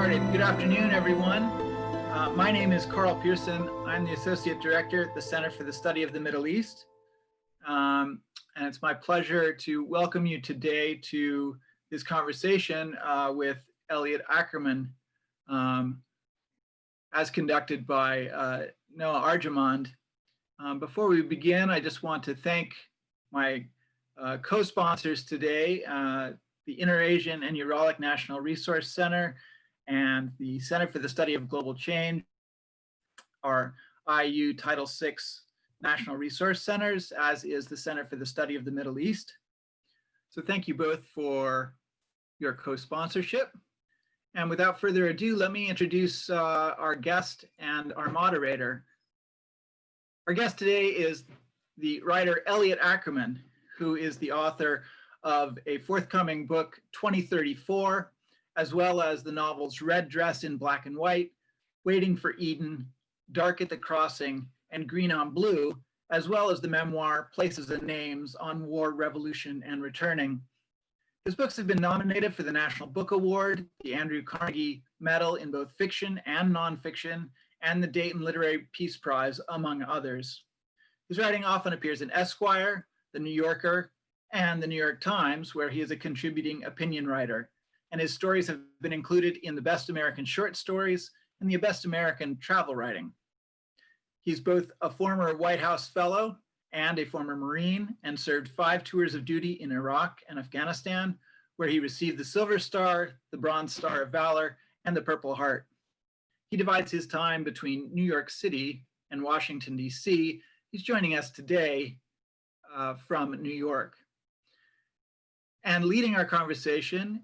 started. Good afternoon, everyone. My name is Carl Pearson. I'm the Associate Director at the Center for the Study of the Middle East. And it's my pleasure to welcome you today to this conversation with Elliot Ackerman, as conducted by Noah Arjamand. Before we begin, I just want to thank my co-sponsors today, the Inter-Asian and Uralic National Resource Center and the Center for the Study of Global Change, our IU Title VI National Resource Centers, as is the Center for the Study of the Middle East. So thank you both for your co-sponsorship. And without further ado, let me introduce our guest and our moderator. Our guest today is the writer Elliot Ackerman, who is the author of a forthcoming book, 2034, as well as the novels Red Dress in Black and White, Waiting for Eden, Dark at the Crossing, and Green on Blue, as well as the memoir Places and Names on War, Revolution, and Returning. His books have been nominated for the National Book Award, the Andrew Carnegie Medal in both fiction and nonfiction, and the Dayton Literary Peace Prize, among others. His writing often appears in Esquire, The New Yorker, and The New York Times, where he is a contributing opinion writer. And his stories have been included in the Best American Short Stories and the Best American Travel Writing. He's both a former White House Fellow and a former Marine, and served 5 tours of duty in Iraq and Afghanistan, where he received the Silver Star, the Bronze Star of Valor, and the Purple Heart. He divides his time between New York City and Washington, D.C. He's joining us today from New York. And leading our conversation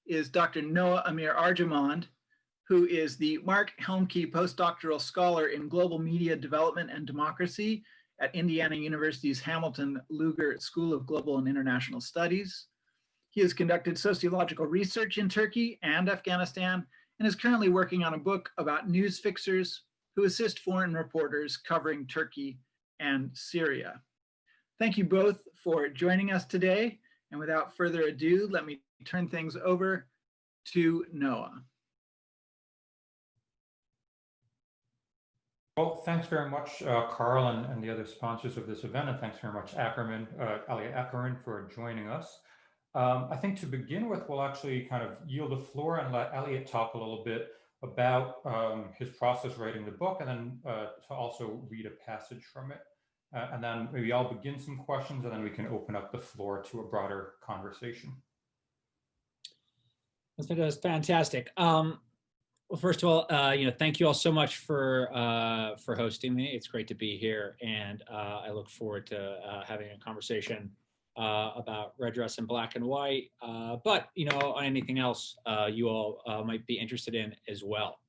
is Dr. Noah Amir Arjamand, who is the Mark Helmke Postdoctoral Scholar in Global Media Development and Democracy at Indiana University's Hamilton Lugar School of Global and International Studies. He has conducted sociological research in Turkey and Afghanistan, and is currently working on a book about news fixers who assist foreign reporters covering Turkey and Syria. Thank you both for joining us today. And without further ado, let me turn things over to Noah. Well, thanks very much, Carl, and the other sponsors of this event, and thanks very much, Elliot Ackerman, for joining us. I think to begin with, we'll actually kind of yield the floor and let Elliot talk a little bit about his process writing the book, and then to also read a passage from it. And then maybe I'll begin some questions, and then we can open up the floor to a broader conversation. That's fantastic. Well, first of all, thank you all so much for hosting me. It's great to be here, and I look forward to having a conversation about Red Dress in Black and White, but on anything else you all might be interested in as well.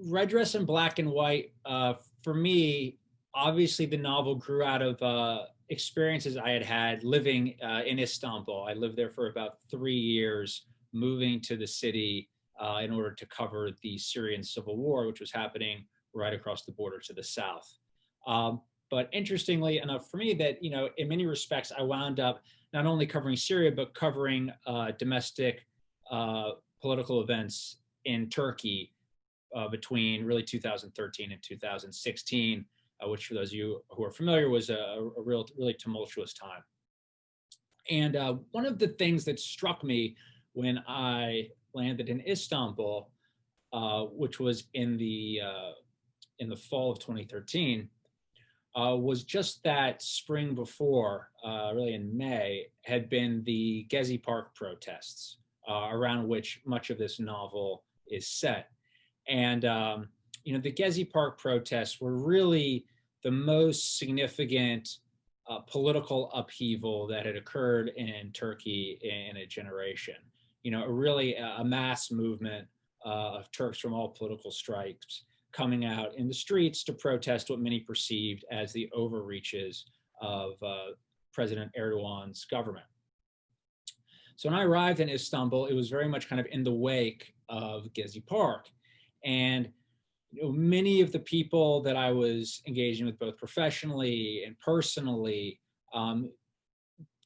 Red Dress in Black and White, for me, obviously the novel grew out of experiences I had had living in Istanbul. I lived there for about 3 years, moving to the city in order to cover the Syrian civil war, which was happening right across the border to the south. But interestingly enough for me that, in many respects, I wound up not only covering Syria, but covering domestic political events in Turkey between really 2013 and 2016, which for those of you who are familiar was a really tumultuous time. And one of the things that struck me when I landed in Istanbul, which was in the fall of 2013, was just that spring before, really in May, had been the Gezi Park protests, around which much of this novel is set. And, the Gezi Park protests were really the most significant political upheaval that had occurred in Turkey in a generation. Really a mass movement of Turks from all political stripes coming out in the streets to protest what many perceived as the overreaches of President Erdogan's government. So when I arrived in Istanbul, it was very much kind of in the wake of Gezi Park. And many of the people that I was engaging with, both professionally and personally,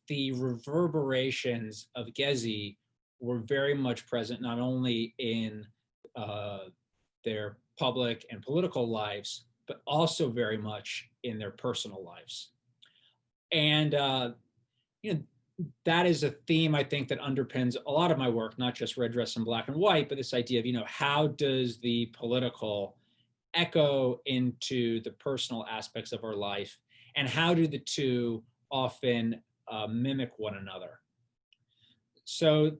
the reverberations of Gezi were very much present, not only in their public and political lives, but also very much in their personal lives. And that is a theme, I think, that underpins a lot of my work, not just Red Dress in Black and White, but this idea of, how does the political echo into the personal aspects of our life, and how do the two often mimic one another? So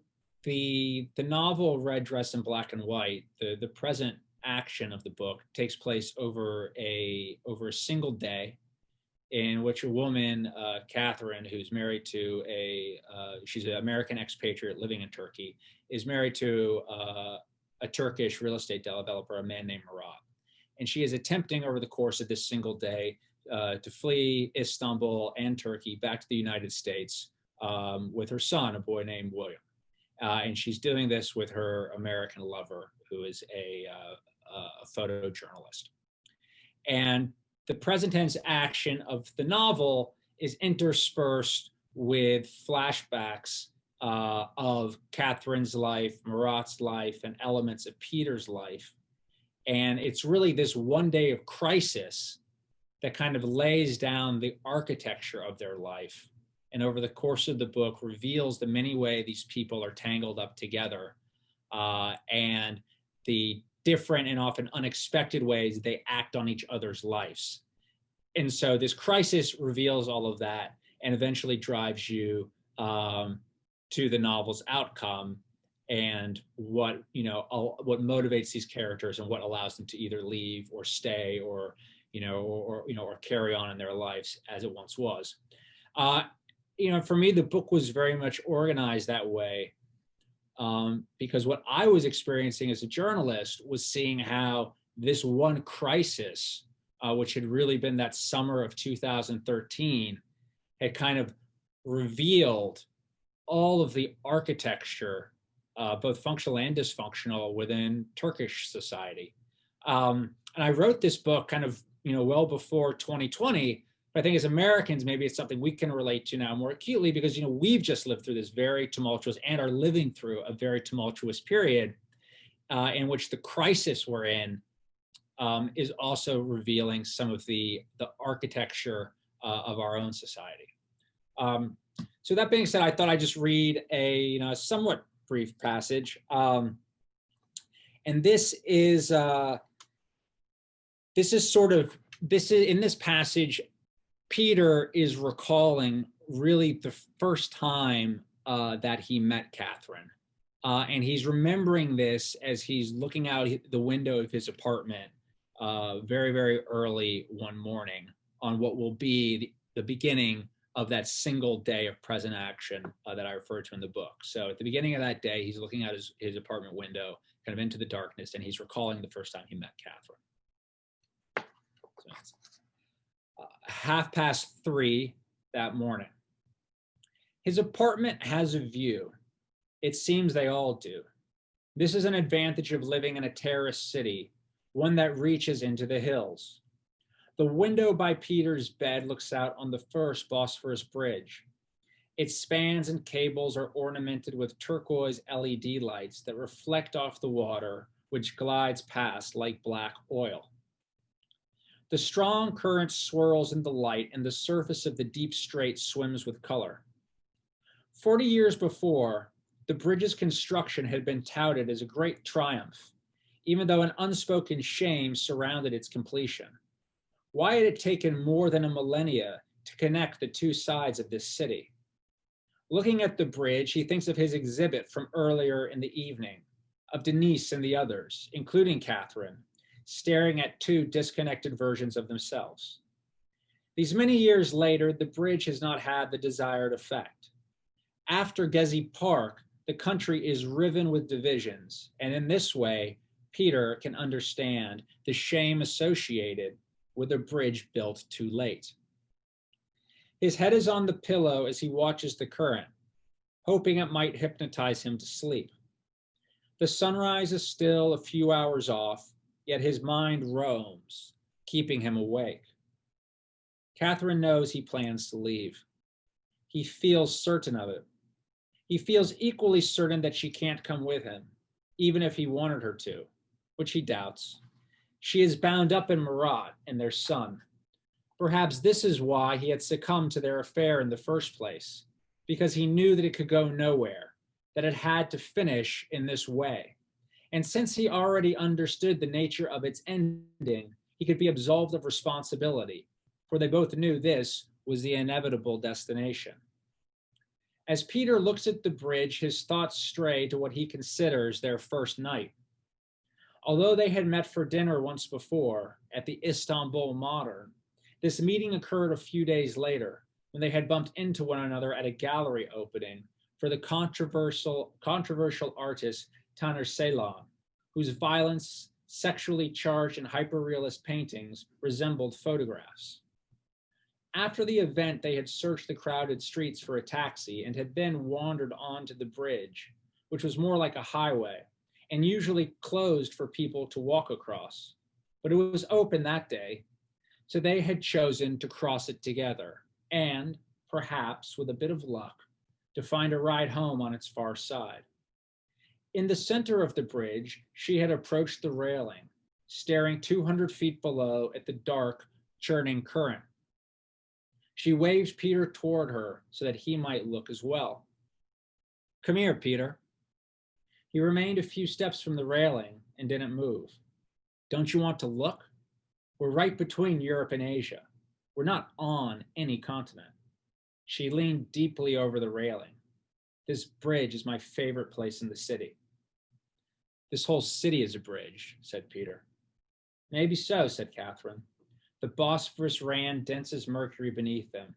the novel Red Dress in Black and White, the present action of the book takes place over a single day, in which a woman, Catherine, who's married to she's an American expatriate living in Turkey, is married to a Turkish real estate developer, a man named Murat. And she is attempting over the course of this single day to flee Istanbul and Turkey back to the United States with her son, a boy named William. And she's doing this with her American lover, who is a photojournalist. And the present tense action of the novel is interspersed with flashbacks of Catherine's life, Murat's life, and elements of Peter's life. And it's really this one day of crisis that kind of lays down the architecture of their life. And over the course of the book reveals the many ways these people are tangled up together and the different and often unexpected ways they act on each other's lives. And so this crisis reveals all of that and eventually drives you to the novel's outcome and what motivates these characters and what allows them to either leave or stay or carry on in their lives as it once was. For me, the book was very much organized that way because what I was experiencing as a journalist was seeing how this one crisis, which had really been that summer of 2013, had kind of revealed all of the architecture, both functional and dysfunctional, within Turkish society. And I wrote this book kind of, well before 2020. But I think as Americans, maybe it's something we can relate to now more acutely because, we've just lived through this very tumultuous and are living through a very tumultuous period in which the crisis we're in is also revealing some of the architecture of our own society. So that being said, I thought I'd just read a somewhat brief passage. And this is in this passage, Peter is recalling really the first time that he met Catherine. And he's remembering this as he's looking out the window of his apartment very, very early one morning on what will be the beginning of that single day of present action that I referred to in the book. So at the beginning of that day, he's looking out his apartment window, kind of into the darkness, and he's recalling the first time he met Catherine. So it's 3:30 that morning. His apartment has a view. It seems they all do. This is an advantage of living in a terraced city, one that reaches into the hills. The window by Peter's bed looks out on the first Bosphorus bridge. Its spans and cables are ornamented with turquoise LED lights that reflect off the water, which glides past like black oil. The strong current swirls in the light, and the surface of the deep strait swims with color. 40 years before, the bridge's construction had been touted as a great triumph, even though an unspoken shame surrounded its completion. Why had it taken more than a millennia to connect the two sides of this city? Looking at the bridge, he thinks of his exhibit from earlier in the evening, of Denise and the others, including Catherine, staring at two disconnected versions of themselves. These many years later, the bridge has not had the desired effect. After Gezi Park, the country is riven with divisions, and in this way, Peter can understand the shame associated with a bridge built too late. His head is on the pillow as he watches the current, hoping it might hypnotize him to sleep. The sunrise is still a few hours off, yet his mind roams, keeping him awake. Catherine knows he plans to leave. He feels certain of it. He feels equally certain that she can't come with him, even if he wanted her to, which he doubts. She is bound up in Murat and their son. Perhaps this is why he had succumbed to their affair in the first place, because he knew that it could go nowhere, that it had to finish in this way. And since he already understood the nature of its ending, he could be absolved of responsibility, for they both knew this was the inevitable destination. As Peter looks at the bridge, his thoughts stray to what he considers their first night. Although they had met for dinner once before at the Istanbul Modern, this meeting occurred a few days later when they had bumped into one another at a gallery opening for the controversial artist Taner Ceylan, whose violence, sexually charged and hyperrealist paintings resembled photographs. After the event, they had searched the crowded streets for a taxi and had then wandered onto the bridge, which was more like a highway and usually closed for people to walk across. But it was open that day, so they had chosen to cross it together and, perhaps with a bit of luck, to find a ride home on its far side. In the center of the bridge, she had approached the railing, staring 200 feet below at the dark, churning current. She waved Peter toward her so that he might look as well. "Come here, Peter." He remained a few steps from the railing and didn't move. "Don't you want to look? We're right between Europe and Asia. We're not on any continent." She leaned deeply over the railing. "This bridge is my favorite place in the city." "This whole city is a bridge," said Peter. "Maybe so," said Catherine. The Bosphorus ran dense as mercury beneath them.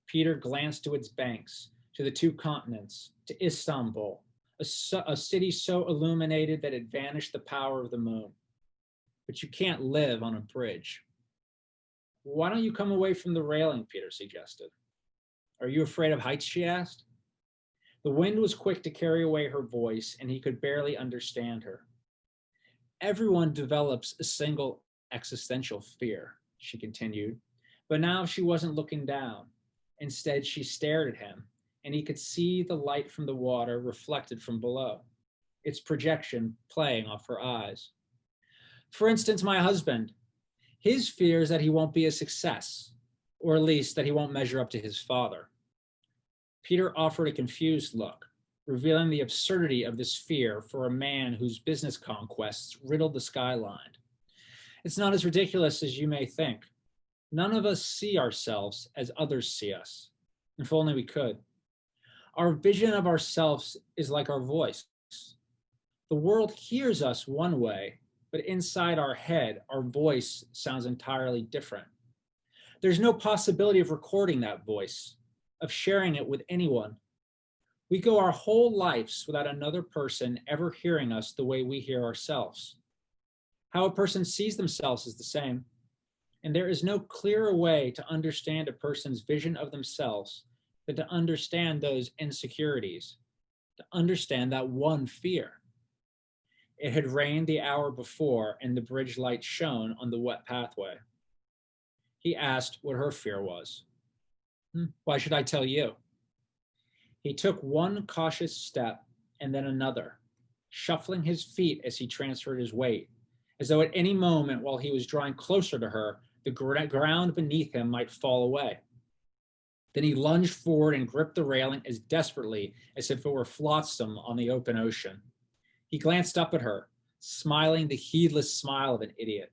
Peter glanced to its banks, to the two continents, to Istanbul, a city so illuminated that it vanished the power of the moon. "But you can't live on a bridge." "Why don't you come away from the railing?" Peter suggested. "Are you afraid of heights?" she asked. The wind was quick to carry away her voice, and he could barely understand her. "Everyone develops a single existential fear," she continued, but now she wasn't looking down. Instead, she stared at him, and he could see the light from the water reflected from below, its projection playing off her eyes. "For instance, my husband. His fear is that he won't be a success, or at least that he won't measure up to his father." Peter offered a confused look, revealing the absurdity of this fear for a man whose business conquests riddled the skyline. "It's not as ridiculous as you may think. None of us see ourselves as others see us. If only we could. Our vision of ourselves is like our voice. The world hears us one way, but inside our head, our voice sounds entirely different. There's no possibility of recording that voice, of sharing it with anyone. We go our whole lives without another person ever hearing us the way we hear ourselves. How a person sees themselves is the same, and there is no clearer way to understand a person's vision of themselves than to understand those insecurities, to understand that one fear." It had rained the hour before, and the bridge light shone on the wet pathway. He asked what her fear was. "Why should I tell you?" He took one cautious step and then another, shuffling his feet as he transferred his weight, as though at any moment while he was drawing closer to her, the ground beneath him might fall away. Then he lunged forward and gripped the railing as desperately as if it were flotsam on the open ocean. He glanced up at her, smiling the heedless smile of an idiot,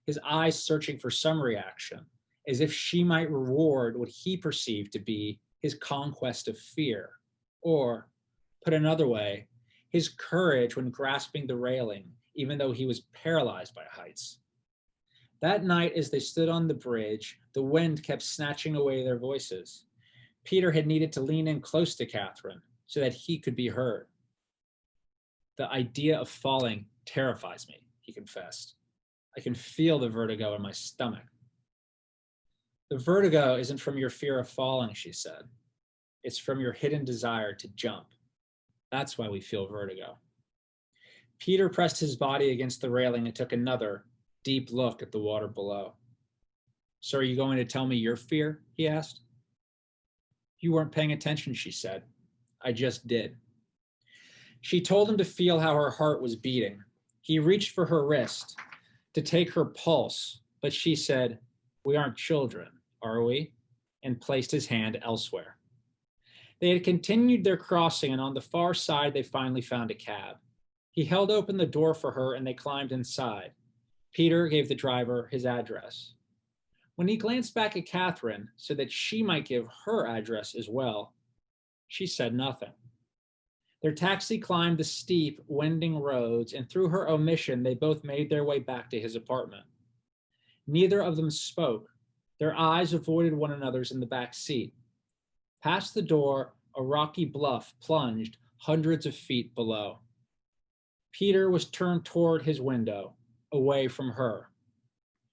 his eyes searching for some reaction, as if she might reward what he perceived to be his conquest of fear, or, put another way, his courage when grasping the railing, even though he was paralyzed by heights. That night, as they stood on the bridge, the wind kept snatching away their voices. Peter had needed to lean in close to Catherine so that he could be heard. "The idea of falling terrifies me," he confessed. "I can feel the vertigo in my stomach." "The vertigo isn't from your fear of falling," she said. "It's from your hidden desire to jump. That's why we feel vertigo." Peter pressed his body against the railing and took another, deep look at the water below. "So are you going to tell me your fear?" he asked. You weren't paying attention, she said. I just did. She told him to feel how her heart was beating. He reached for her wrist to take her pulse, but she said, we aren't children, are we? And placed his hand elsewhere. They had continued their crossing, and on the far side, they finally found a cab. He held open the door for her, and they climbed inside. Peter gave the driver his address. When he glanced back at Catherine so that she might give her address as well, she said nothing. Their taxi climbed the steep, winding roads, and through her omission, they both made their way back to his apartment. Neither of them spoke. Their eyes avoided one another's in the back seat. Past the door, a rocky bluff plunged hundreds of feet below. Peter was turned toward his window, away from her.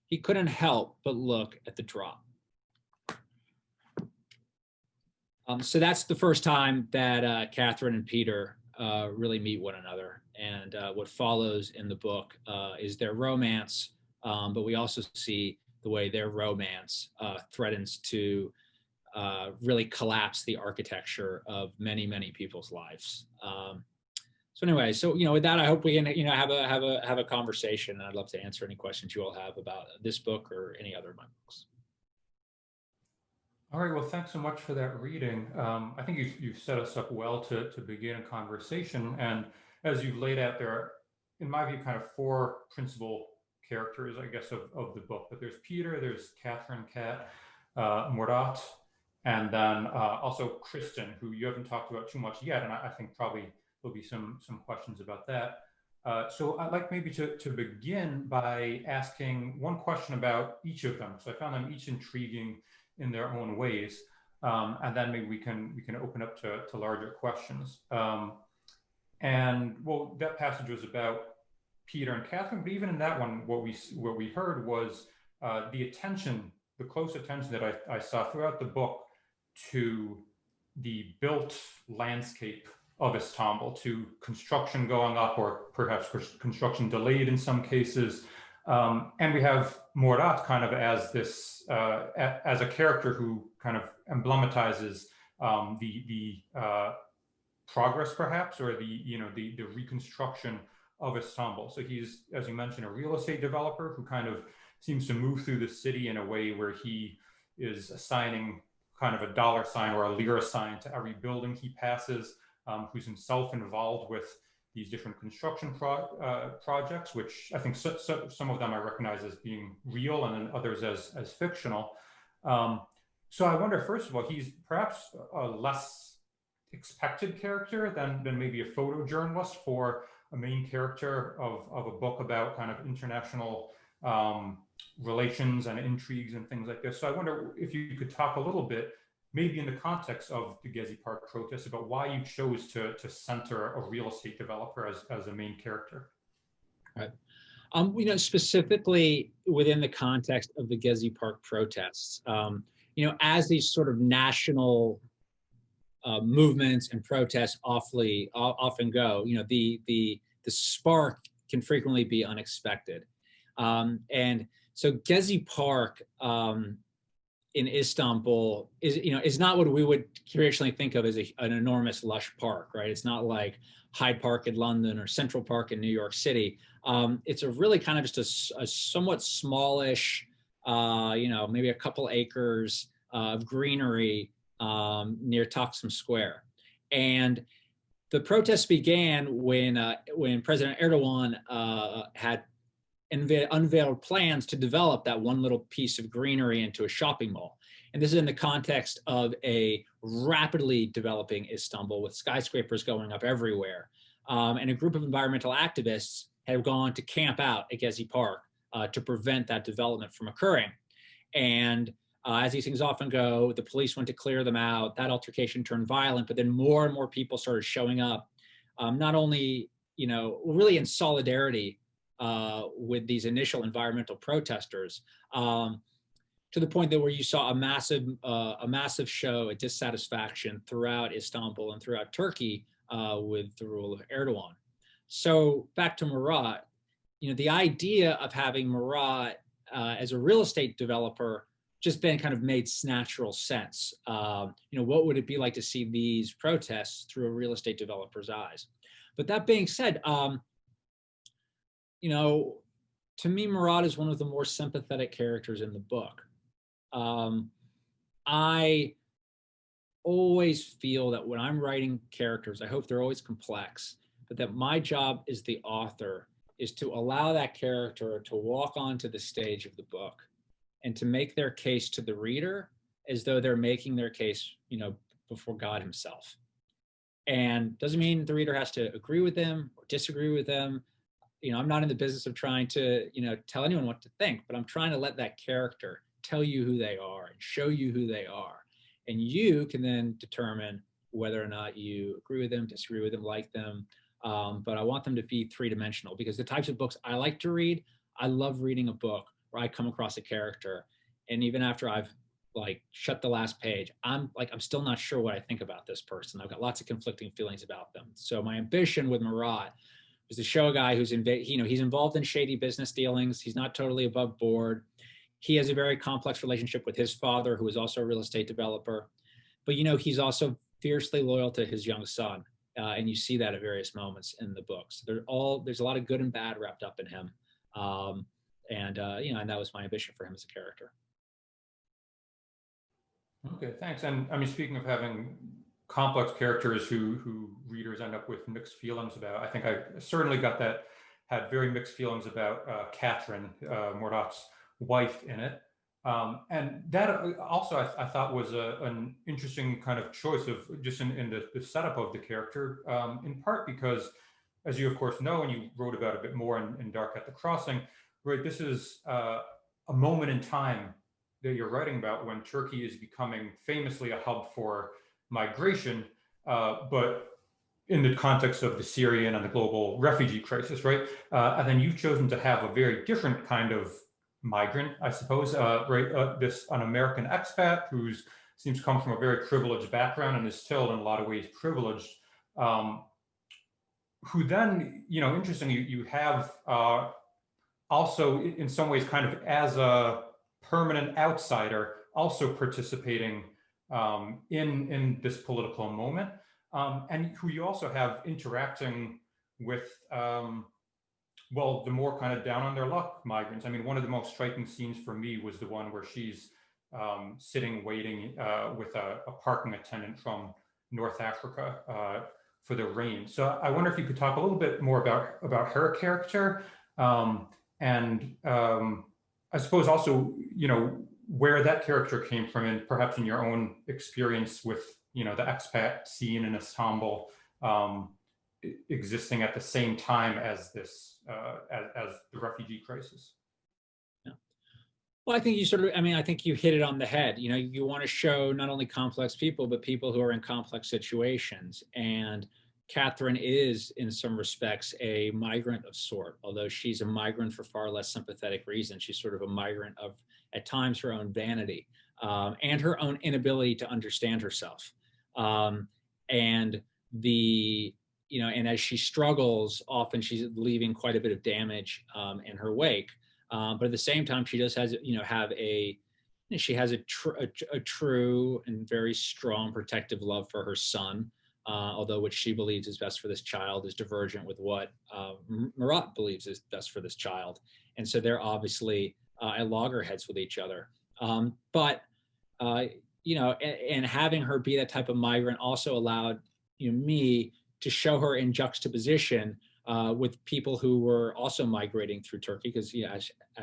He couldn't help but look at the drop. So that's the first time that Catherine and Peter really meet one another. And what follows in the book is their romance, but we also see the way their romance threatens to really collapse the architecture of many, many people's lives. So anyway, so with that, I hope we can have a conversation, and I'd love to answer any questions you all have about this book or any other of my books. All right, well, thanks so much for that reading. I think you've set us up well to begin a conversation. And as you've laid out, there are, in my view, kind of four principal characters, I guess, of the book. But there's Peter, there's Catherine, Murat, and then also Kristen, who you haven't talked about too much yet. And I think probably there'll be some questions about that. So I'd like maybe to begin by asking one question about each of them. So I found them each intriguing in their own ways, and then maybe we can open up to larger questions. And well, that passage was about Peter and Catherine, but even in that one, what we heard was the close attention that I saw throughout the book to the built landscape of Istanbul, to construction going up, or perhaps construction delayed in some cases. And we have Murat kind of as this, as a character who kind of emblematizes the progress, perhaps, or the reconstruction of Istanbul. So he's, as you mentioned, a real estate developer who kind of seems to move through the city in a way where he is assigning kind of a dollar sign or a lira sign to every building he passes, who's himself involved with these different construction projects, which I think some of them I recognize as being real, and then others as fictional. So I wonder, first of all, he's perhaps a less expected character than maybe a photojournalist for a main character of a book about kind of international relations and intrigues and things like this. So I wonder if you could talk a little bit, maybe in the context of the Gezi Park protests, about why you chose to center a real estate developer as a main character. Right. Specifically within the context of the Gezi Park protests, as these sort of national movements and protests often go, the spark can frequently be unexpected. And so Gezi Park, in Istanbul is not what we would traditionally think of as an enormous lush park, right? It's not like Hyde Park in London or Central Park in New York City. It's a really kind of just a somewhat smallish, maybe a couple acres of greenery near Taksim Square. And the protests began when President Erdogan had unveiled plans to develop that one little piece of greenery into a shopping mall. And this is in the context of a rapidly developing Istanbul with skyscrapers going up everywhere. And a group of environmental activists have gone to camp out at Gezi Park to prevent that development from occurring. And as these things often go, the police went to clear them out. That altercation turned violent, but then more and more people started showing up, not only, really in solidarity with these initial environmental protesters, to the point that where you saw a massive show of dissatisfaction throughout Istanbul and throughout Turkey with the rule of Erdogan. So back to Murat, the idea of having Murat as a real estate developer just then kind of made natural sense. What would it be like to see these protests through a real estate developer's eyes? But that being said, to me, Murat is one of the more sympathetic characters in the book. I always feel that when I'm writing characters, I hope they're always complex, but that my job as the author is to allow that character to walk onto the stage of the book and to make their case to the reader as though they're making their case, before God himself. And doesn't mean the reader has to agree with them or disagree with them. I'm not in the business of trying to, tell anyone what to think, but I'm trying to let that character tell you who they are and show you who they are. And you can then determine whether or not you agree with them, disagree with them, like them. But I want them to be three-dimensional, because the types of books I like to read, I love reading a book where I come across a character, and even after I've shut the last page, I'm still not sure what I think about this person. I've got lots of conflicting feelings about them. So my ambition with Murat was to show a guy who's he's involved in shady business dealings. He's not totally above board. He has a very complex relationship with his father, who is also a real estate developer. But he's also fiercely loyal to his young son, and you see that at various moments in the books. There's a lot of good and bad wrapped up in him, and that was my ambition for him as a character. Okay, thanks. And I mean, speaking of having complex characters who readers end up with mixed feelings about, I think I certainly had very mixed feelings about Catherine, Murat's wife, in it. And that also I thought was an interesting kind of choice of just in the setup of the character, in part because, as you of course know, and you wrote about a bit more in Dark at the Crossing, right? This is a moment in time that you're writing about when Turkey is becoming famously a hub for migration, but in the context of the Syrian and the global refugee crisis, right? And then you've chosen to have a very different kind of migrant, I suppose, right? An American expat who seems to come from a very privileged background and is still in a lot of ways privileged, who then, interestingly, you have also in some ways kind of as a permanent outsider also participating in this political moment, and who you also have interacting with the more kind of down on their luck migrants. I mean, one of the most striking scenes for me was the one where she's sitting waiting with a parking attendant from North Africa for the rain. So I wonder if you could talk a little bit more about her character, and I suppose also, where that character came from, and perhaps in your own experience with, the expat scene in Istanbul, existing at the same time as this, as the refugee crisis. Yeah. Well, I think I think you hit it on the head. You want to show not only complex people, but people who are in complex situations. And Catherine is, in some respects, a migrant of sort, although she's a migrant for far less sympathetic reasons. She's sort of a migrant of, at times, her own vanity, and her own inability to understand herself. And as she struggles, often she's leaving quite a bit of damage in her wake. But at the same time, she does have a true and very strong protective love for her son. Although what she believes is best for this child is divergent with what Murat believes is best for this child. And so they're obviously at loggerheads with each other. But having her be that type of migrant also allowed me to show her in juxtaposition with people who were also migrating through Turkey, because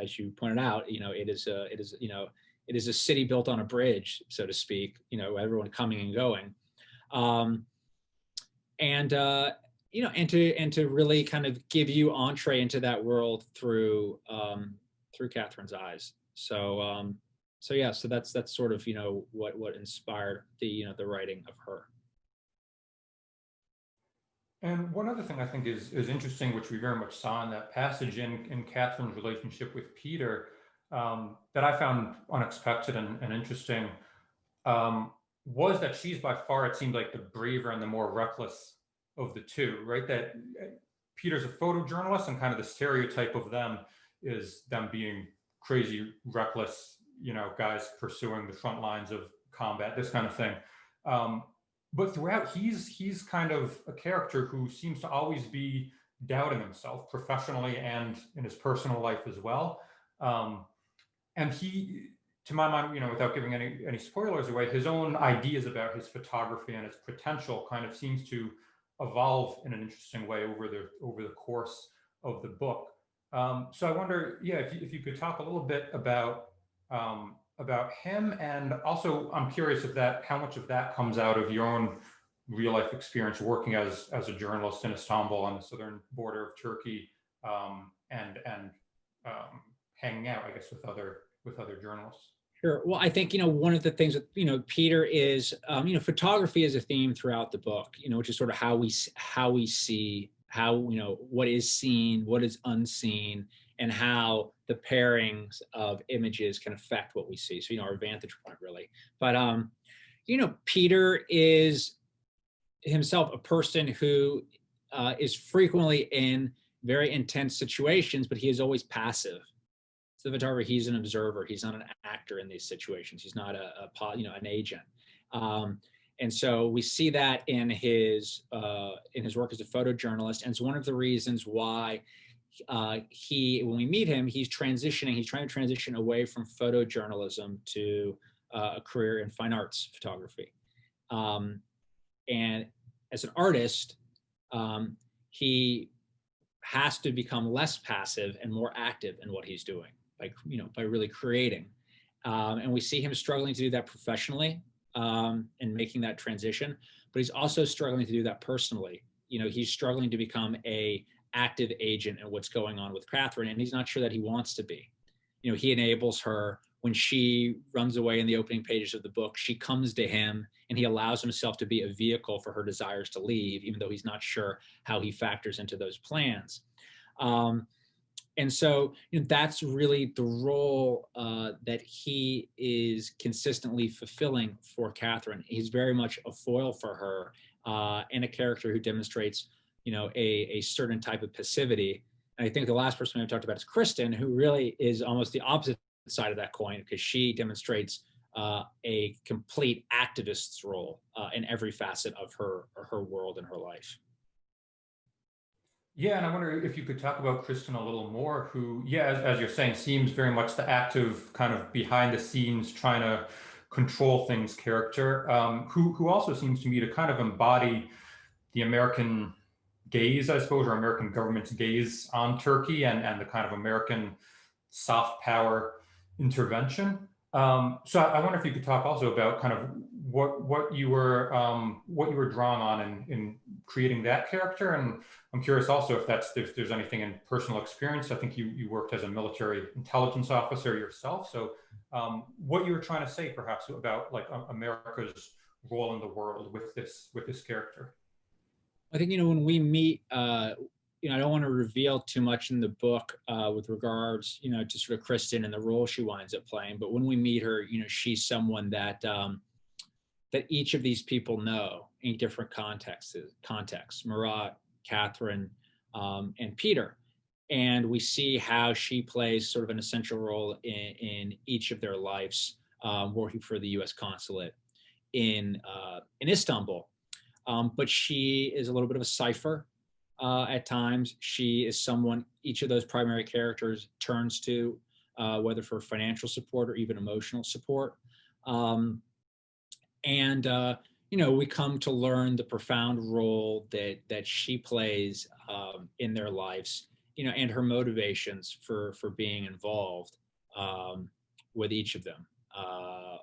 as you pointed out, it is a city built on a bridge, so to speak. Everyone coming and going. And to really kind of give you entree into that world through Catherine's eyes. So that's sort of what inspired the writing of her. And one other thing I think is interesting, which we very much saw in that passage in Catherine's relationship with Peter, that I found unexpected and interesting, was that she's by far, it seemed like, the braver and the more reckless of the two, right? That Peter's a photojournalist, and kind of the stereotype of them is them being crazy, reckless, guys pursuing the front lines of combat, this kind of thing. But throughout, he's kind of a character who seems to always be doubting himself professionally and in his personal life as well. And he, to my mind, without giving any spoilers away, his own ideas about his photography and its potential kind of seems to evolve in an interesting way over the course of the book. So I wonder, if you could talk a little bit about him, and also I'm curious how much of that comes out of your own real life experience working as a journalist in Istanbul on the southern border of Turkey, and hanging out, I guess, with other journalists. Sure. Well, I think, one of the things that, Peter is, photography is a theme throughout the book, which is sort of how we see, what is seen, what is unseen, and how the pairings of images can affect what we see. So, our vantage point, really. But, Peter is himself a person who is frequently in very intense situations, but he is always passive. The photographer, he's an observer. He's not an actor in these situations. He's not an agent. And so we see that in his work as a photojournalist. And it's one of the reasons why when we meet him, he's trying to transition away from photojournalism to a career in fine arts photography. And as an artist, he has to become less passive and more active in what he's doing, by really creating. And we see him struggling to do that professionally, and making that transition, but he's also struggling to do that personally. He's struggling to become a active agent in what's going on with Catherine, and he's not sure that he wants to be. He enables her when she runs away in the opening pages of the book. She comes to him, and he allows himself to be a vehicle for her desires to leave, even though he's not sure how he factors into those plans. And so that's really the role that he is consistently fulfilling for Catherine. He's very much a foil for her, and a character who demonstrates, a certain type of passivity. And I think the last person we talked about is Kristen, who really is almost the opposite side of that coin, because she demonstrates a complete activist's role in every facet of her world and her life. Yeah, and I wonder if you could talk about Kristen a little more, who, as you're saying, seems very much the active, kind of behind the scenes, trying to control things character, who also seems to me to kind of embody the American gaze, I suppose, or American government's gaze on Turkey, and the kind of American soft power intervention. So I wonder if you could talk also about kind of what you were drawing on in creating that character. And I'm curious also if there's anything in personal experience. I think you worked as a military intelligence officer yourself. So what you were trying to say perhaps about America's role in the world with this character. I think, when we meet, I don't want to reveal too much in the book with regards, to sort of Kristen and the role she winds up playing. But when we meet her, she's someone that each of these people know in different contexts, Marat, Catherine, and Peter. And we see how she plays sort of an essential role in each of their lives, working for the U.S. consulate in Istanbul. But she is a little bit of a cipher at times. She is someone each of those primary characters turns to, whether for financial support or even emotional support. We come to learn the profound role that she plays in their lives, and her motivations for being involved with each of them.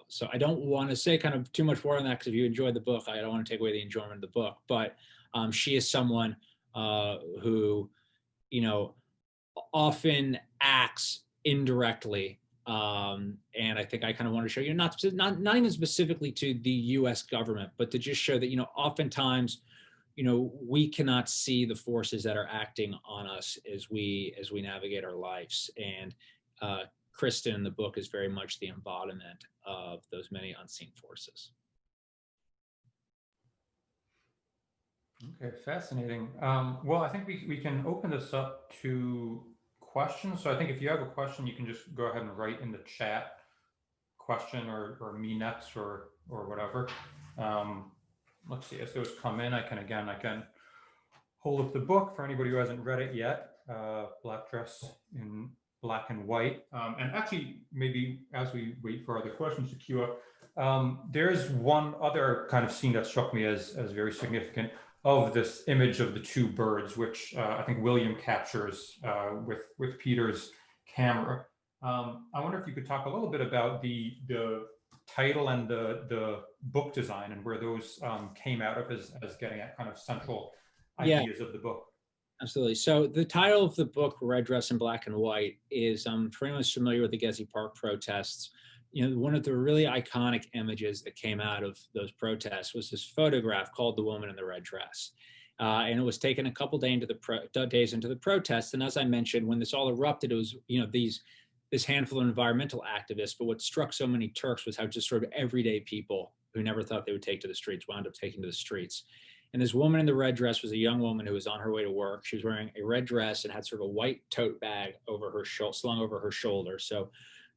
So I don't want to say kind of too much more on that, because if you enjoy the book, I don't want to take away the enjoyment of the book. But she is someone who, often acts indirectly. And I think I kind of want to show you, not even specifically to the U.S. government, but to just show that, oftentimes, we cannot see the forces that are acting on us as we navigate our lives. And Kristen in the book is very much the embodiment of those many unseen forces. Okay, fascinating. Well, I think we can open this up to questions. So I think if you have a question, you can just go ahead and write in the chat question or me next or whatever. Let's see, as those come in, I can hold up the book for anybody who hasn't read it yet. Black Dress in Black and White. And actually, maybe as we wait for other questions to queue up, there's one other kind of scene that struck me as very significant of this image of the two birds, which I think William captures with Peter's camera. I wonder if you could talk a little bit about the title and the book design and where those came out of as getting at kind of central ideas of the book. Absolutely. So the title of the book, Red Dress in Black and White, is for anyone who's familiar with the Gezi Park protests, one of the really iconic images that came out of those protests was this photograph called The Woman in the Red Dress. And it was taken a couple days into the protest. And as I mentioned, when this all erupted, it was, this handful of environmental activists. But what struck so many Turks was how just sort of everyday people who never thought they would take to the streets wound up taking to the streets. And this woman in the red dress was a young woman who was on her way to work. She was wearing a red dress and had sort of a white tote bag over her slung over her shoulder. So,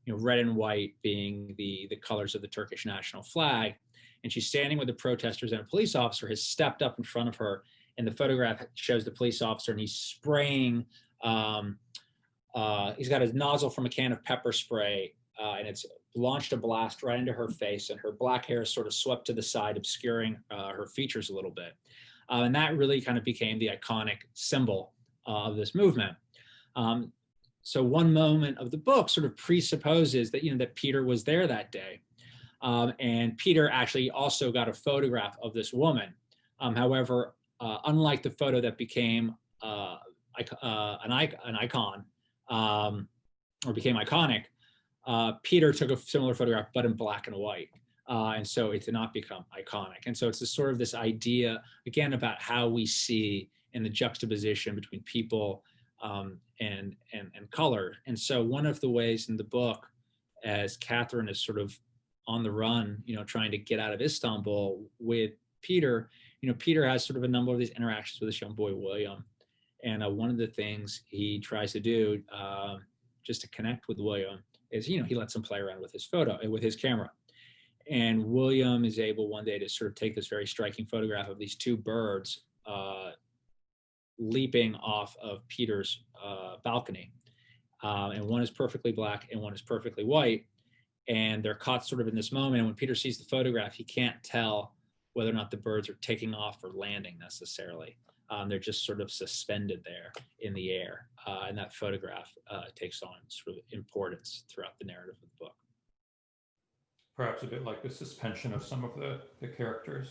red and white being the colors of the Turkish national flag. And she's standing with the protesters, and a police officer has stepped up in front of her. And the photograph shows the police officer, and he's spraying. He's got a nozzle from a can of pepper spray, and it's launched a blast right into her face, and her black hair is sort of swept to the side, obscuring her features a little bit. And that really kind of became the iconic symbol of this movement. So one moment of the book sort of presupposes that, that Peter was there that day. And Peter actually also got a photograph of this woman. However, unlike the photo that became an icon, or became iconic, Peter took a similar photograph, but in black and white. And so it did not become iconic. And so it's this idea, again, about how we see in the juxtaposition between people and color. And so one of the ways in the book, as Catherine is sort of on the run, trying to get out of Istanbul with Peter, Peter has sort of a number of these interactions with this young boy, William. And one of the things he tries to do just to connect with William is, he lets him play around with his with his camera. And William is able one day to sort of take this very striking photograph of these two birds leaping off of Peter's balcony. And one is perfectly black and one is perfectly white. And they're caught sort of in this moment. And when Peter sees the photograph, he can't tell whether or not the birds are taking off or landing necessarily. They're just sort of suspended there in the air. And that photograph takes on sort of importance throughout the narrative of the book. Perhaps a bit like the suspension of some of the characters.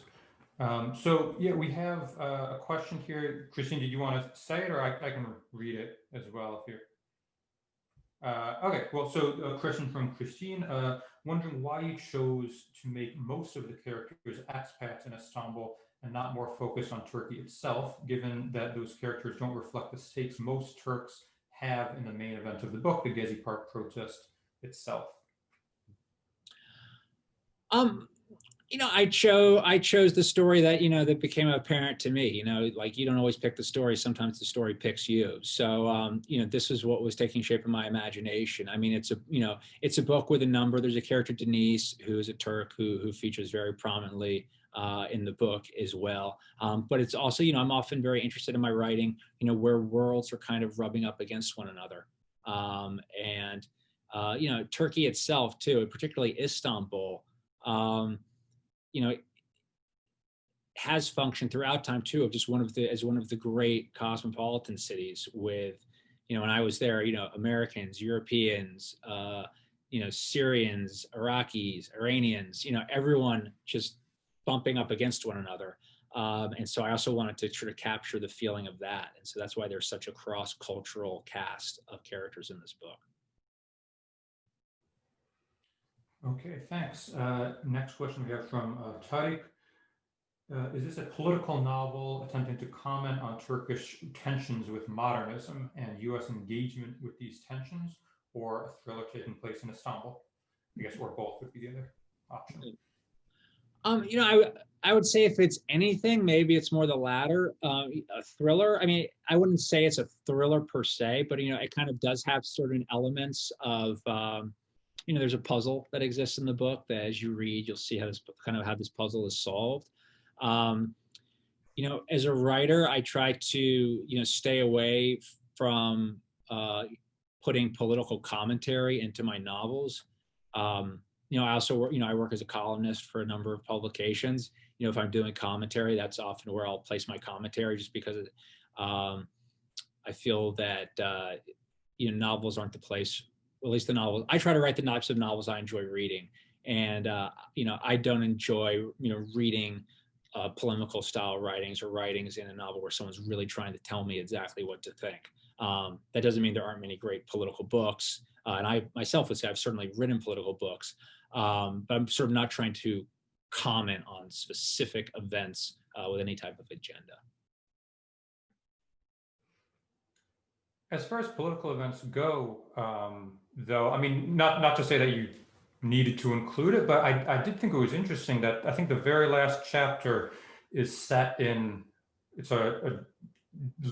So yeah, we have a question here. Christine, did you want to say it, or I can read it as well if you're... Okay, well, so a question from Christine, wondering why you chose to make most of the characters expats in Istanbul and not more focused on Turkey itself, given that those characters don't reflect the stakes most Turks have in the main event of the book, the Gezi Park protest itself. I chose the story that, that became apparent to me. Like, you don't always pick the story. Sometimes the story picks you. So, this is what was taking shape in my imagination. I mean, it's a book with a number. There's a character, Denise, who is a Turk who features very prominently in the book as well. But it's also, I'm often very interested in my writing, where worlds are kind of rubbing up against one another. Turkey itself too, particularly Istanbul, has functioned throughout time too, of just one of the great cosmopolitan cities with, when I was there, Americans, Europeans, Syrians, Iraqis, Iranians, everyone just bumping up against one another. And so I also wanted to sort of capture the feeling of that. And so that's why there's such a cross-cultural cast of characters in this book. Okay, thanks. Next question we have from Tariq. Is this a political novel attempting to comment on Turkish tensions with modernism and U.S. engagement with these tensions, or a thriller taking place in Istanbul? I guess, or both would be the other option. I would say if it's anything, maybe it's more the latter, a thriller. I mean, I wouldn't say it's a thriller per se, but, it kind of does have certain elements of there's a puzzle that exists in the book that as you read, you'll see how this puzzle is solved. As a writer, I try to, stay away from putting political commentary into my novels. I also work, I work as a columnist for a number of publications. If I'm doing commentary, that's often where I'll place my commentary, just because I feel that, novels aren't the place, at least the novels. I try to write the types of novels I enjoy reading. And, I don't enjoy, reading polemical style writings or writings in a novel where someone's really trying to tell me exactly what to think. That doesn't mean there aren't many great political books. And I myself would say I've certainly written political books, but I'm sort of not trying to comment on specific events with any type of agenda. As far as political events go, though, I mean, not to say that you needed to include it, but I did think it was interesting that I think the very last chapter is set in, it's a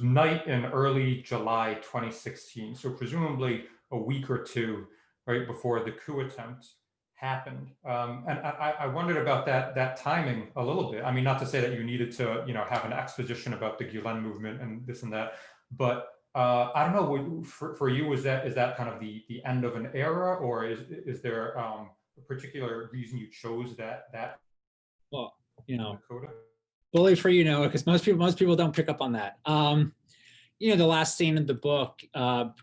night in early July 2016. So presumably a week or two right before the coup attempt happened. And I wondered about that timing a little bit. I mean, not to say that you needed to, have an exposition about the Gulen movement and this and that, but I don't know, for you, is that kind of the end of an era, or is there a particular reason you chose that? Well, coda? bully for because most people don't pick up on that. The last scene of the book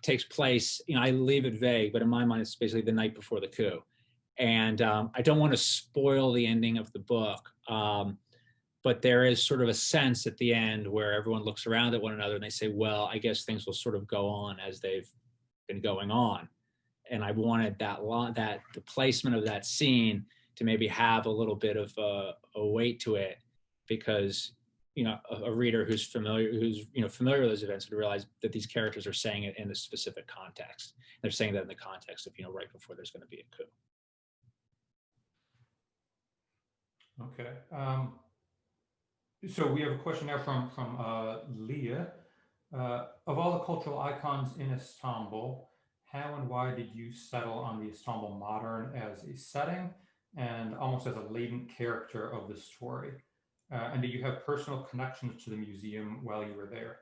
takes place, I leave it vague, but in my mind, it's basically the night before the coup. And I don't want to spoil the ending of the book, but there is sort of a sense at the end where everyone looks around at one another and they say, well, I guess things will sort of go on as they've been going on. And I wanted that the placement of that scene to maybe have a little bit of a weight to it, because a reader who's familiar with those events would realize that these characters are saying it in a specific context. They're saying that in the context of right before there's going to be a coup. Okay. So we have a question now from Leah. Of all the cultural icons in Istanbul, how and why did you settle on the Istanbul Modern as a setting and almost as a latent character of the story? And do you have personal connections to the museum while you were there?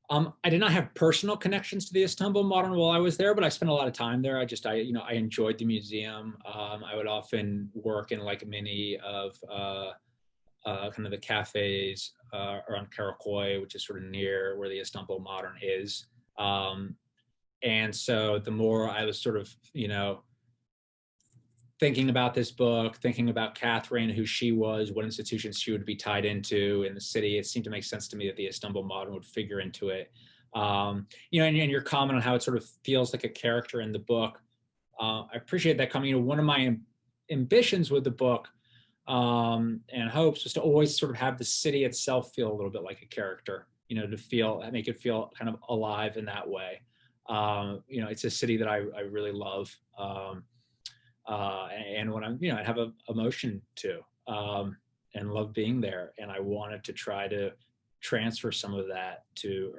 I did not have personal connections to the Istanbul Modern while I was there, but I spent a lot of time there. I enjoyed the museum. I would often work in many of kind of the cafes around Karakoy, which is sort of near where the Istanbul Modern is. And so the more I was sort of, thinking about this book, thinking about Catherine, who she was, what institutions she would be tied into in the city, it seemed to make sense to me that the Istanbul Modern would figure into it. And your comment on how it sort of feels like a character in the book, I appreciate that coming. One of my ambitions with the book and hopes was to always sort of have the city itself feel a little bit like a character, to make it feel kind of alive in that way. It's a city that I really love. And when I have an emotion to, and love being there. And I wanted to try to transfer some of that to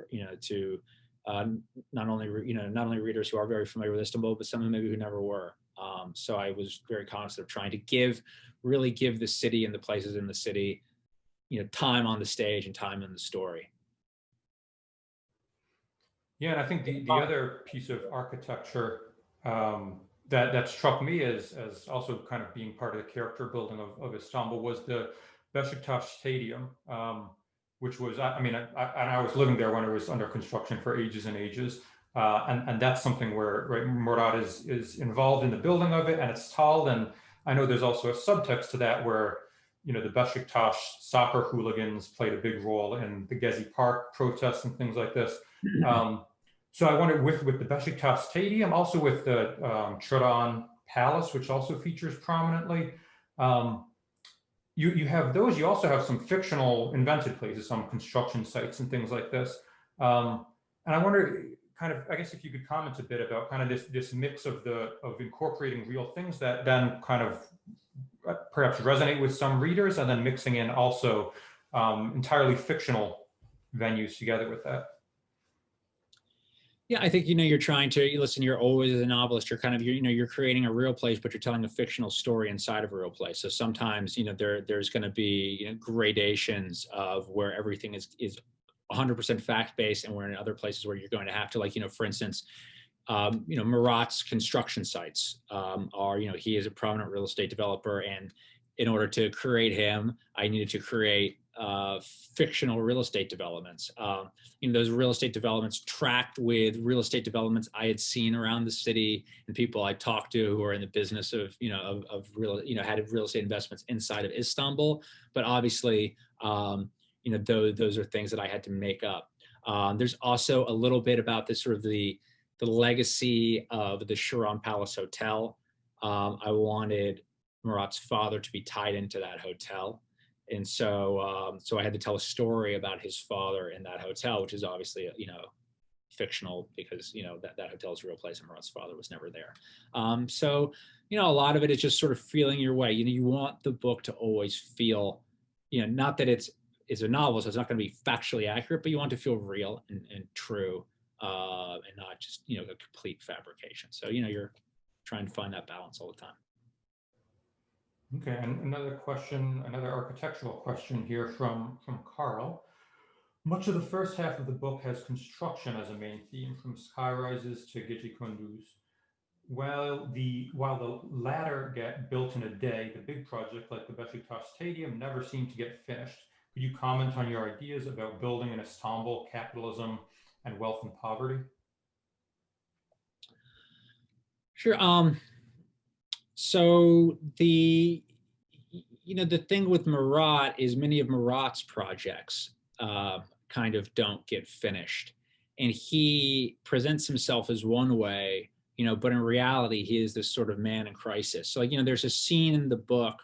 not only readers who are very familiar with Istanbul, but some of them maybe who never were. So I was very conscious of trying to really give the city and the places in the city, time on the stage and time in the story. Yeah, and I think the other piece of architecture that struck me as also kind of being part of the character building of Istanbul was the Beşiktaş Stadium, which was, I was living there when it was under construction for ages and ages. And that's something where Murat is involved in the building of it, and it's tall. And I know there's also a subtext to that where, the Beşiktaş soccer hooligans played a big role in the Gezi Park protests and things like this. So I wondered with the Beşiktaş Stadium, also with the Turan Palace, which also features prominently. You have those. You also have some fictional invented places, some construction sites and things like this. And I wonder, kind of, I guess if you could comment a bit about kind of this mix of incorporating real things that then kind of perhaps resonate with some readers, and then mixing in also entirely fictional venues together with that. Yeah, I think, you're trying to listen, you're always as a novelist, you're kind of, you're creating a real place, but you're telling a fictional story inside of a real place. So sometimes, there's going to be, gradations of where everything is 100% fact-based, and where in other places where you're going to have to, like, for instance, Murat's construction sites are, he is a prominent real estate developer. And in order to create him, I needed to create fictional real estate developments. Those real estate developments tracked with real estate developments I had seen around the city and people I talked to who are in the business of, of real, had real estate investments inside of Istanbul. But obviously, those are things that I had to make up. There's also a little bit about this sort of the legacy of the Sharon Palace Hotel. I wanted Murat's father to be tied into that hotel. And so I had to tell a story about his father in that hotel, which is obviously, fictional because, that hotel is a real place and Murat's father was never there. So, a lot of it is just sort of feeling your way. You want the book to always feel, not that it's a novel, so it's not going to be factually accurate, but you want to feel real and true, and not just, a complete fabrication. So, you're trying to find that balance all the time. Okay, and another question, another architectural question here from Carl. Much of the first half of the book has construction as a main theme, from sky rises to Gezi Park. While the latter get built in a day, the big project like the Beşiktaş Stadium never seemed to get finished. Could you comment on your ideas about building in Istanbul, capitalism, and wealth and poverty? Sure. So the thing with Murat is many of Murat's projects kind of don't get finished, and he presents himself as one way, but in reality he is this sort of man in crisis. So there's a scene in the book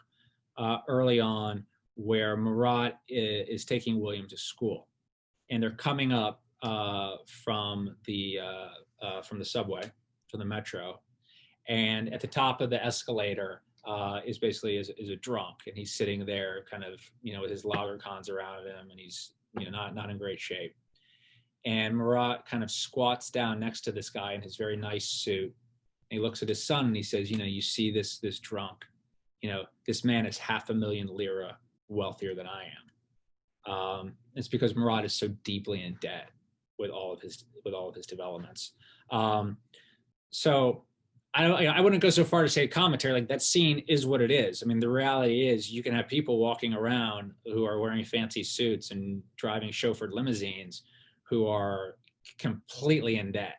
early on where Murat is taking William to school, and they're coming up from the subway, from the metro. And at the top of the escalator is basically is a drunk, and he's sitting there kind of, with his lager cons around him, and he's, not in great shape. And Murat kind of squats down next to this guy in his very nice suit. And he looks at his son and he says, you see this drunk, this man is 500,000 lira wealthier than I am. It's because Murat is so deeply in debt with all of his developments. So I wouldn't go so far to say commentary, like that scene is what it is. I mean, the reality is you can have people walking around who are wearing fancy suits and driving chauffeured limousines who are completely in debt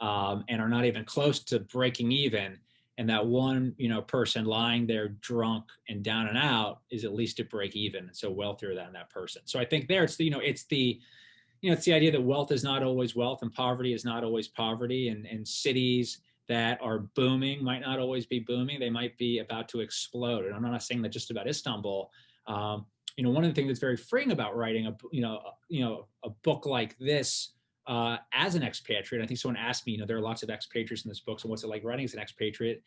and are not even close to breaking even. And that one, person lying there drunk and down and out is at least at break even, and so wealthier than that person. So I think there it's the idea that wealth is not always wealth and poverty is not always poverty, and cities that are booming might not always be booming. They might be about to explode. And I'm not saying that just about Istanbul. One of the things that's very freeing about writing a book like this as an expatriate, I think someone asked me, there are lots of expatriates in this book, so what's it like writing as an expatriate?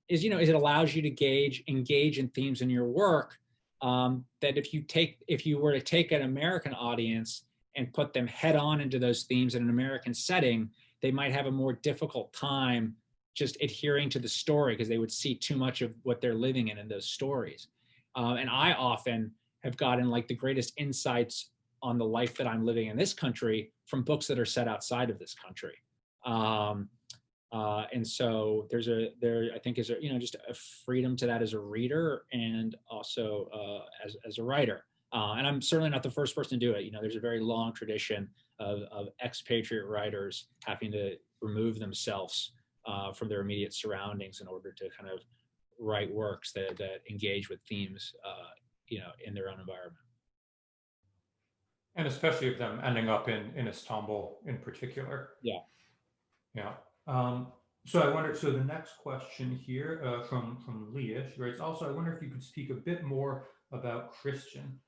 Is it allows you to engage in themes in your work that if you were to take an American audience and put them head on into those themes in an American setting, they might have a more difficult time just adhering to the story because they would see too much of what they're living in those stories. And I often have gotten like the greatest insights on the life that I'm living in this country from books that are set outside of this country. And so I think is just a freedom to that as a reader and also as a writer. And I'm certainly not the first person to do it. There's a very long tradition of expatriate writers having to remove themselves from their immediate surroundings in order to kind of write works that engage with themes, in their own environment. And especially of them ending up in Istanbul in particular. Yeah. Yeah. So I wonder, so the next question here from Leah, she writes, also, I wonder if you could speak a bit more about Christian.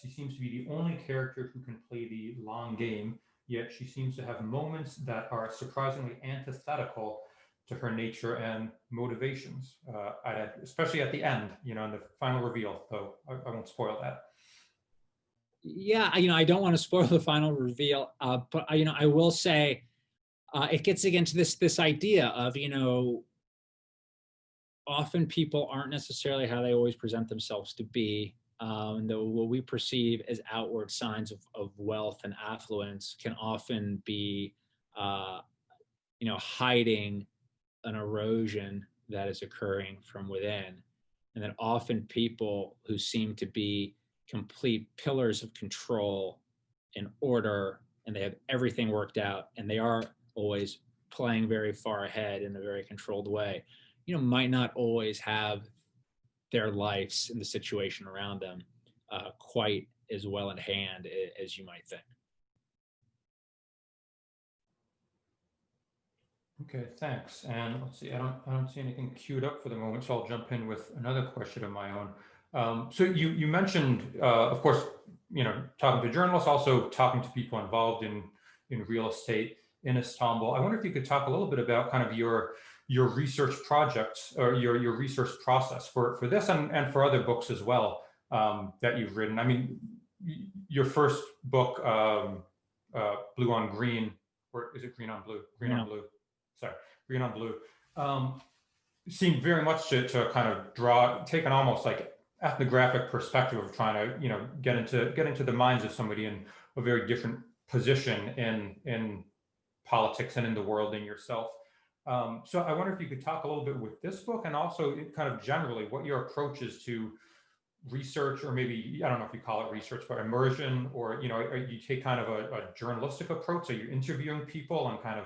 She seems to be the only character who can play the long game, yet she seems to have moments that are surprisingly antithetical to her nature and motivations, especially at the end, in the final reveal, though I won't spoil that. Yeah, I don't want to spoil the final reveal, but I will say it gets against this idea of, often people aren't necessarily how they always present themselves to be. Though what we perceive as outward signs of wealth and affluence can often be, hiding an erosion that is occurring from within. And that often people who seem to be complete pillars of control and order, and they have everything worked out, and they are always playing very far ahead in a very controlled way, might not always have their lives and the situation around them quite as well in hand as you might think. Okay, thanks. And let's see, I don't see anything queued up for the moment, so I'll jump in with another question of my own. So you mentioned, of course, talking to journalists, also talking to people involved in real estate in Istanbul. I wonder if you could talk a little bit about kind of your research projects or your research process for this and for other books as well that you've written. I mean, your first book, Blue on Green, or is it Green on Blue? Green on Blue. Sorry, Green on Blue. Seemed very much to kind of take an almost like ethnographic perspective of trying to get into the minds of somebody in a very different position in politics and in the world than yourself. So I wonder if you could talk a little bit with this book, and also kind of generally what your approach is to research, or maybe, I don't know if you call it research, but immersion, or you take kind of a journalistic approach. Are you interviewing people and kind of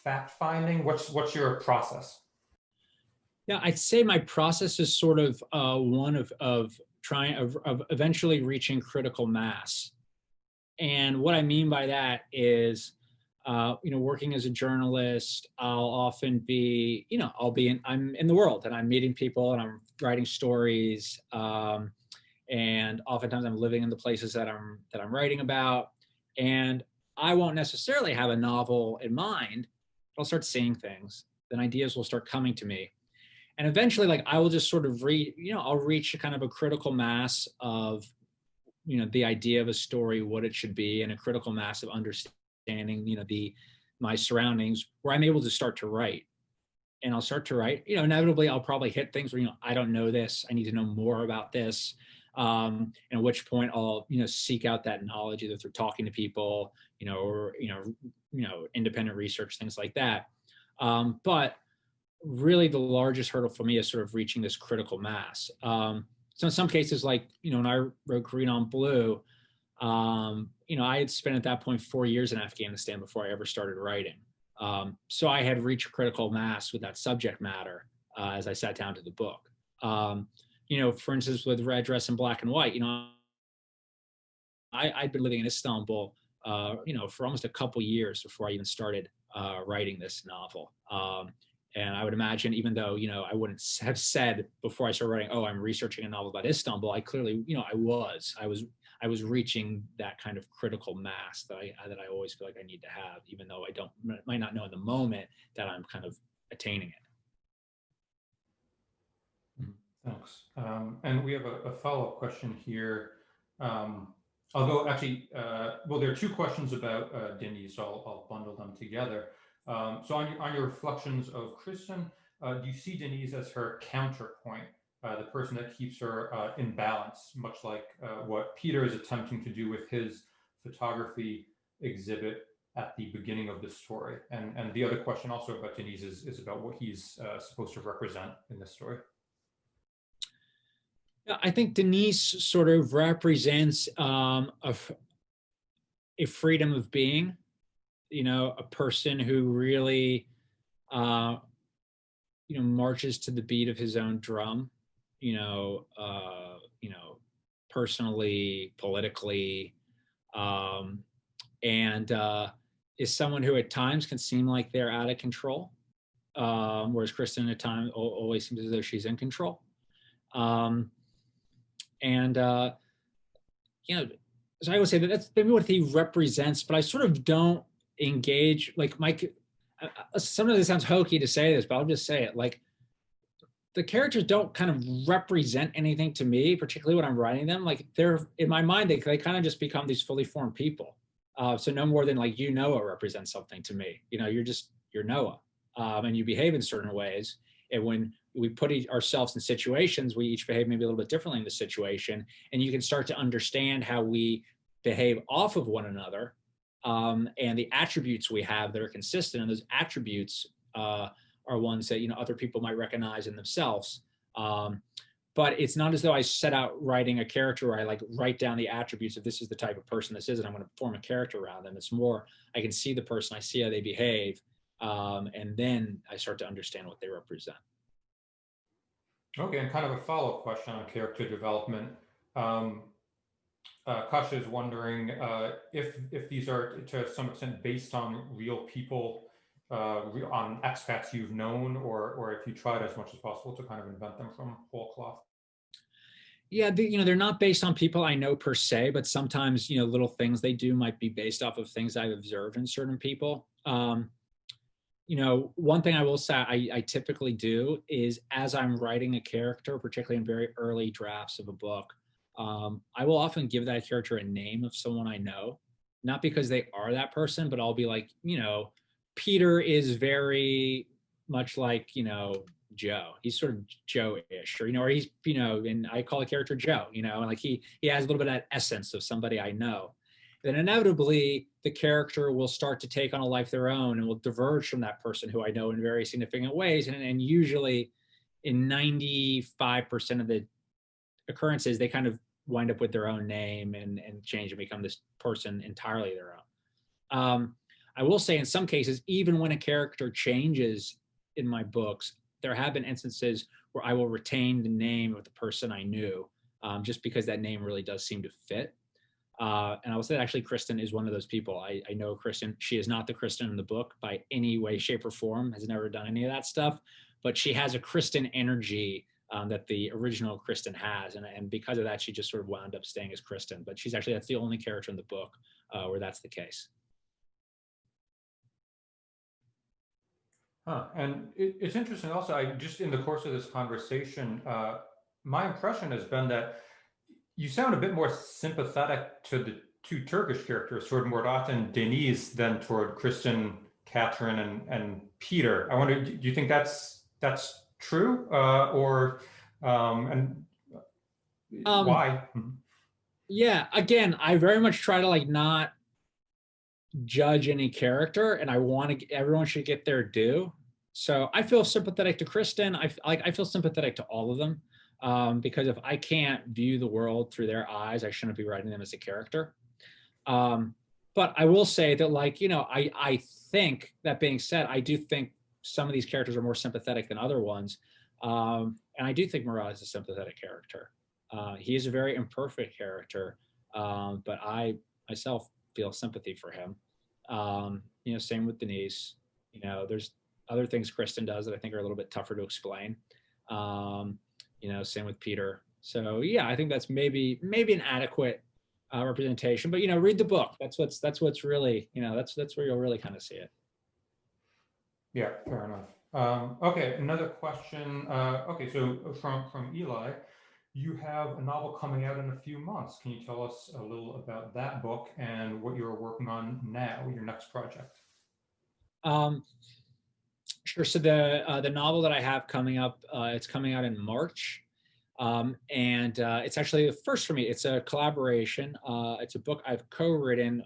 fact finding? What's your process? Yeah, I'd say my process is sort of one of trying of eventually reaching critical mass. And what I mean by that is, working as a journalist, I'll often be, I'm in the world and I'm meeting people and I'm writing stories. And oftentimes I'm living in the places that I'm writing about. And I won't necessarily have a novel in mind, but I'll start seeing things. Then ideas will start coming to me. And eventually, I will just sort of I'll reach a kind of a critical mass of, the idea of a story, what it should be, and a critical mass of understanding, my surroundings, where I'm able to start to write. And I'll start to write, inevitably I'll probably hit things where, I don't know this, I need to know more about this. And at which point I'll, seek out that knowledge either through talking to people, or, independent research, things like that. But really the largest hurdle for me is sort of reaching this critical mass. So in some cases, when I wrote Green on Blue, I had spent at that point 4 years in Afghanistan before I ever started writing. So I had reached critical mass with that subject matter as I sat down to the book. For instance, with Red Dress and Black and White, I'd been living in Istanbul, for almost a couple years before I even started writing this novel. And I would imagine, even though, I wouldn't have said before I started writing, oh, I'm researching a novel about Istanbul, I clearly, I was reaching that kind of critical mass that I always feel like I need to have, even though might not know in the moment that I'm kind of attaining it. Thanks. And we have a follow-up question here. Although actually, well, there are two questions about Denise, so I'll bundle them together. So on your reflections of Kristen, do you see Denise as her counterpoint, the person that keeps her in balance, much like what Peter is attempting to do with his photography exhibit at the beginning of the story? And the other question also about Denise is about what he's supposed to represent in this story. I think Denise sort of represents a freedom of being, a person who really, marches to the beat of his own drum, personally, politically, and is someone who at times can seem like they're out of control, whereas Kristen at times always seems as though she's in control. So I would say that's maybe what he represents, but I sort of don't engage, sometimes it sounds hokey to say this, but I'll just say it. The characters don't kind of represent anything to me, particularly when I'm writing them. They're, in my mind, they kind of just become these fully formed people. So no more than like, Noah represents something to me. You're Noah, and you behave in certain ways. And when we put ourselves in situations, we each behave maybe a little bit differently in the situation, and you can start to understand how we behave off of one another, and the attributes we have that are consistent. And those attributes are ones that other people might recognize in themselves. But it's not as though I set out writing a character where I like write down the attributes of this is the type of person this is, and I'm going to form a character around them. It's more I can see the person, I see how they behave, and then I start to understand what they represent. Okay, and kind of a follow-up question on character development. Kasha is wondering if these are to some extent based on real people, on expats you've known, or if you tried as much as possible to kind of invent them from whole cloth. Yeah, they're not based on people I know per se, but sometimes little things they do might be based off of things I've observed in certain people. One thing I will say I typically do is as I'm writing a character, particularly in very early drafts of a book, I will often give that character a name of someone I know, not because they are that person, but I'll be like, Peter is very much like, Joe. He's sort of Joe-ish, or he's, and I call a character Joe, and like he has a little bit of that essence of somebody I know. Then inevitably the character will start to take on a life of their own and will diverge from that person who I know in very significant ways. And usually in 95% of the occurrences, they kind of wind up with their own name and change and become this person entirely their own. I will say in some cases, even when a character changes in my books, there have been instances where I will retain the name of the person I knew, just because that name really does seem to fit. And I will say that actually Kristen is one of those people. I know Kristen. She is not the Kristen in the book by any way, shape, or form, has never done any of that stuff, but she has a Kristen energy that the original Kristen has. And because of that, she just sort of wound up staying as Kristen. But that's the only character in the book where that's the case. And it's interesting also, just in the course of this conversation, my impression has been that you sound a bit more sympathetic to the two Turkish characters, toward Murat and Deniz, than toward Kristen, Catherine, and Peter. I wonder, do you think that's true, or why? Yeah, again, I very much try to like not judge any character, and I want to everyone should get their due. So I feel sympathetic to Kristen. I feel sympathetic to all of them, because if I can't view the world through their eyes, I shouldn't be writing them as a character. But I will say that, like, I think, that being said, I do think some of these characters are more sympathetic than other ones, and I do think Murat is a sympathetic character. He is a very imperfect character, but I myself feel sympathy for him. Same with Denise. There's other things Kristen does that I think are a little bit tougher to explain. Same with Peter. So yeah, I think that's maybe an adequate representation. But read the book. That's what's really that's where you'll really kind of see it. Yeah, fair enough. Okay, another question. Okay, so from Eli. You have a novel coming out in a few months. Can you tell us a little about that book and what you're working on now, your next project? Sure. So the novel that I have coming up, it's coming out in March, and it's actually the first for me. It's a collaboration. It's a book I've co-written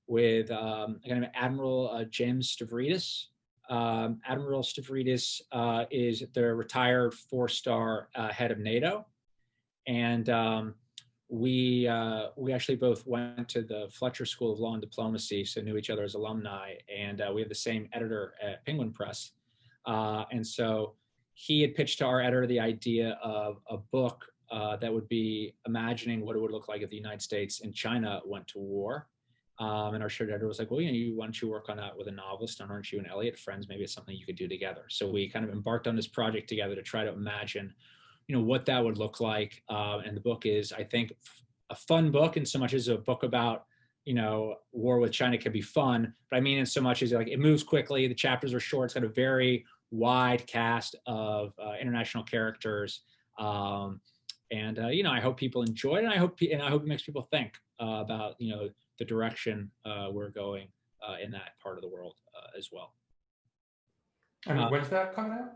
with Admiral James Stavridis. Admiral Stavridis is the retired 4-star head of NATO, and we actually both went to the Fletcher School of Law and Diplomacy, so knew each other as alumni, and we have the same editor at Penguin Press, and so he had pitched to our editor the idea of a book that would be imagining what it would look like if the United States and China went to war. And our shared editor was like, well, why don't you work on that with a novelist? And aren't you and Elliot friends? Maybe it's something you could do together. So we kind of embarked on this project together to try to imagine, what that would look like. And the book is, I think, a fun book in so much as a book about, war with China can be fun. But I mean, in so much as like it moves quickly, the chapters are short. It's got a very wide cast of international characters. And I hope people enjoy it. And I hope it makes people think about, the direction we're going in that part of the world as well. And when's that coming out?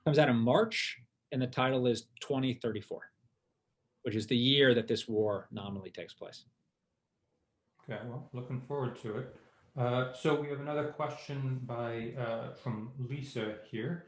Comes out in March, and the title is 2034, which is the year that this war nominally takes place. Okay, well, looking forward to it. So we have another question from Lisa here.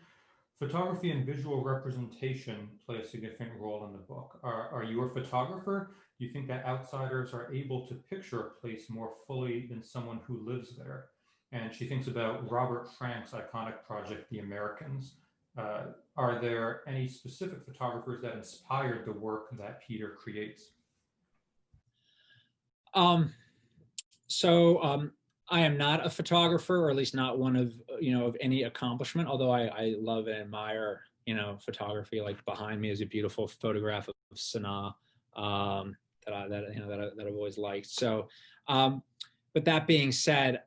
Photography and visual representation play a significant role in the book. Are you a photographer? Do you think that outsiders are able to picture a place more fully than someone who lives there? And she thinks about Robert Frank's iconic project, The Americans. Are there any specific photographers that inspired the work that Peter creates? I am not a photographer, or at least not one of any accomplishment. Although I love and admire photography. Like behind me is a beautiful photograph of Sanaa that I've always liked. So, but that being said,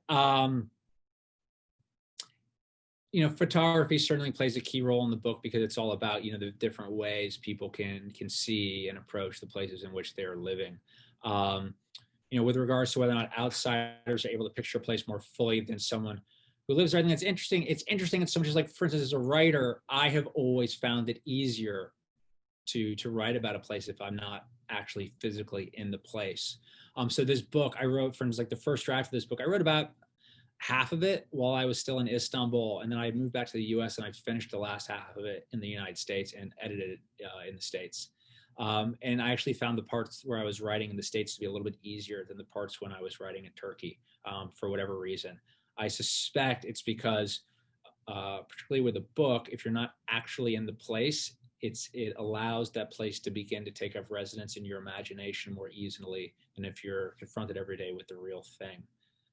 photography certainly plays a key role in the book because it's all about the different ways people can see and approach the places in which they're living. With regards to whether or not outsiders are able to picture a place more fully than someone who lives there, I think that's interesting. It's interesting in so much as, like, for instance, as a writer, I have always found it easier to write about a place if I'm not actually physically in the place. So this book I wrote, for instance, like the first draft of this book, I wrote about half of it while I was still in Istanbul, and then I moved back to the US and I finished the last half of it in the United States and edited it in the States. And I actually found the parts where I was writing in the States to be a little bit easier than the parts when I was writing in Turkey, for whatever reason. I suspect it's because, particularly with a book, if you're not actually in the place, it allows that place to begin to take up residence in your imagination more easily than if you're confronted every day with the real thing.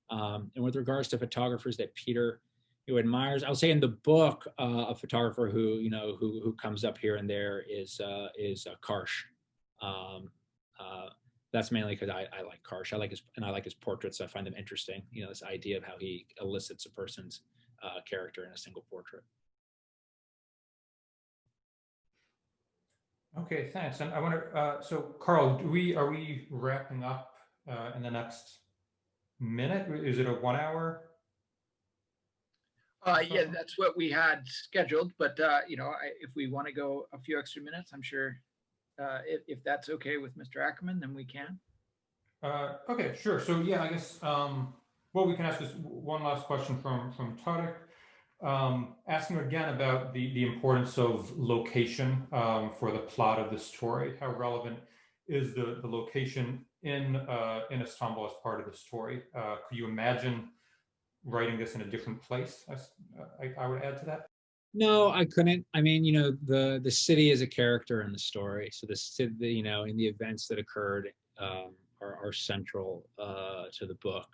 And with regards to photographers that Peter admires, I'll say in the book, a photographer who comes up here and there is Karsh. That's mainly because I like Karsh. I like his portraits. So I find them interesting. This idea of how he elicits a person's character in a single portrait. Okay, thanks. And I wonder, so Carl, are we wrapping up in the next minute? Is it a 1 hour? Yeah, that's what we had scheduled, but if we want to go a few extra minutes, I'm sure if that's okay with Mr. Ackerman, then we can. Okay, sure. So yeah, I guess we can ask this one last question from Tarek, asking again about the importance of location for the plot of the story. How relevant is the location in Istanbul as part of the story? Could you imagine writing this in a different place? I would add to that. No, I couldn't. I mean, the city is a character in the story. So the city, in the events that occurred are central to the book.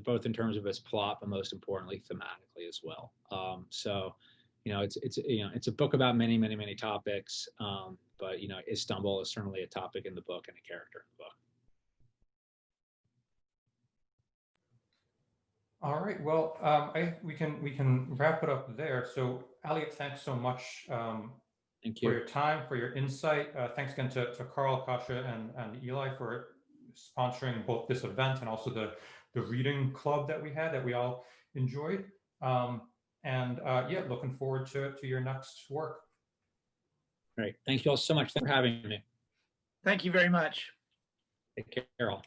Both in terms of its plot, but most importantly, thematically as well. So, it's a book about many, many, many topics. But Istanbul is certainly a topic in the book and a character in the book. All right. Well, we can wrap it up there. So, Elliot, thanks so much Thank you for your time, for your insight. Thanks again to Carl, Kasha, and Eli for sponsoring both this event and also the reading club that we had that we all enjoyed. Looking forward to your next work. Great. Thank you all so much for having me. Thank you very much. Take care all.